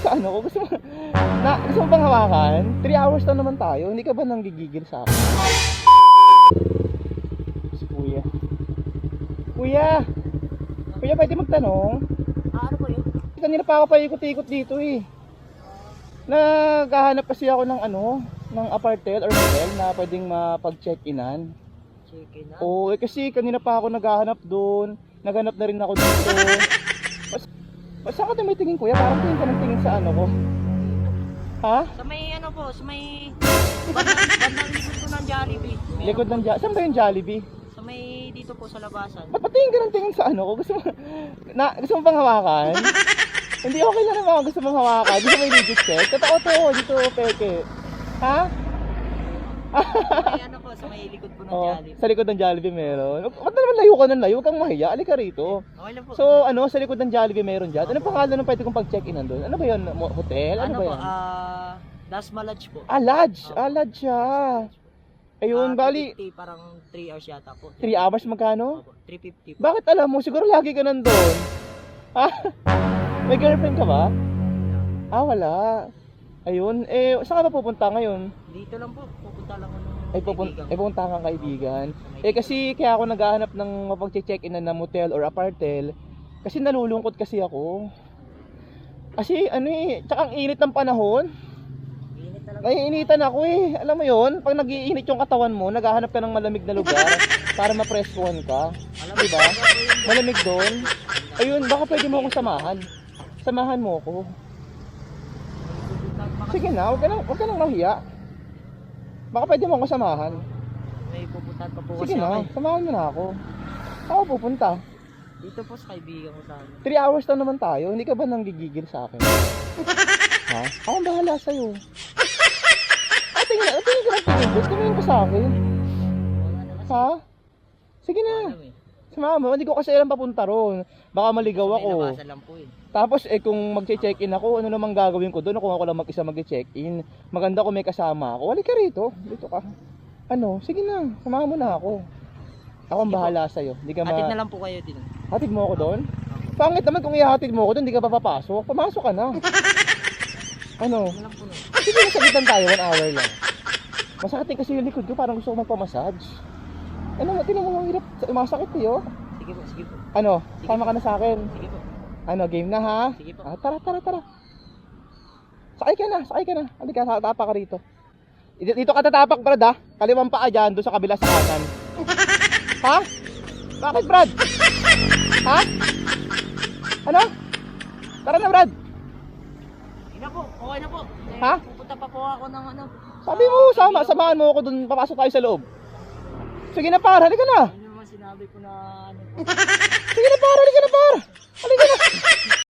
sa ano ko? Gusto mo bang hawakan? 3 hours na naman tayo. Hindi ka ba nanggigigil sa akin? Si Kuya. Kuya! Kuya, pwede magtanong? Ano po yun? Kanina pa ako paikot-ikot dito eh. Naghahanap kasi ako ng ng apartment or hotel na pwedeng mapag-check-inan. Chicken na? Oo, kasi kanina pa ako naghahanap doon. Naghanap na rin ako dito. Saan ka tumitingin, kuya? Parang tingin ka ng tingin sa ano ko. Ha? Sa may ano po, sa may bandang likod po ng Jollibee. Likod ng Jollibee. Saan ba yung Jollibee? Sa may dito po sa labasan. Ba't patingin ka ng tingin sa ano ko? Gusto mo bang hawakan? Hindi, okay lang naman. Gusto mong hawakan. Gusto mo yung legit check? Totoo to. Dito, peke. Ha? May ano po, sa may likod po ng Oo, Jollibee. sa likod ng Jollibee meron. Ba't naman layo ka ng layo? Huwag kang mahiya. Alika rito. Okay lang po. So, sa likod ng Jollibee meron dyan. Ano pangalan ng pwede kong pag-check-in doon? Ano ba yun? Hotel? Ano ba po, yan? Dasma Lodge po. Lodge. Lodge siya. Ayun, bali, 350, parang 3 hours yata po. 3 hours magkano? Opo, 350 po. Bakit alam mo? Siguro lagi ka nandun. Ha? May girlfriend ka ba? Wala. Ayun, saan ka ba pupunta ngayon? Dito lang po, pupunta lang ako ng Pupunta kang kaibigan. Kasi kaya ako naghahanap ng mapag-check-in na motel or apartel. Kasi nalulungkot kasi ako. Kasi tsaka ang init ng panahon. Init talaga. Naiinitan ako eh. Alam mo yon, pag nag-iinit yung katawan mo, naghahanap ka ng malamig na lugar para ma-pressuhan ka. Diba? Malamig doon. Ayun, baka pwede mo akong samahan. Samahan mo ako. Sige na, huwag ka nang mahiya. Baka pwede mo akong samahan. May pupuntahan pa po Sige kasi na, ako. samahan mo na ako. Ako pupunta. Dito po sa kaibigan ko sa amin. 3 hours na naman tayo, hindi ka ba nanggigigil sa akin? Ha? Akong bahala sa'yo. Tingin ka ng tingin, boss. Tumingin ka sa akin. Wala na kasi. Ha? Sige na. Alam eh. Sumama mo, hindi ko kasi alam papunta ron. Baka maligaw Sa may ako. labasan lang po eh. Tapos kung magche-check-in ako, ano namang gagawin ko doon kung ako lang mag-isa magche-check-in? Maganda kung may kasama ako. Halika rito. Dito ka. Sige na. Samahan mo na ako. Ako ang bahala sa'yo. Hindi ka Hatid na lang po kayo din. Hatid mo ako doon? Pangit naman kung ihatid mo ako doon, hindi ka pa papasok. Pumasok ka na. Ano lang po na. Sige, nasagitan tayo, 1 hour lang. Masakit kasi yung likod ko, parang gusto ko magpamassage. Tinan mo ang hirap, masakit eh oh. Sige po, sige po. Sama ka na sa akin. Sige po. Game na ha? Sige po. Tara. Sakay ka na. Halika, tatapak ka rito. Dito ka tatapak, Brad ha? Kaliwang paa dyan, doon sa kabila sa kanan. Ha? Bakit, Brad? Ha? Ano? Tara na, Brad. Sige na po, okay na po. Ha? Pupunta pa po ako ng ano. Sabi mo, samahan mo ako doon, papasok tayo sa loob. Sige na, par, halika na. Ano naman sinabi ko na ano. Sige na, par, halika na. Halika na.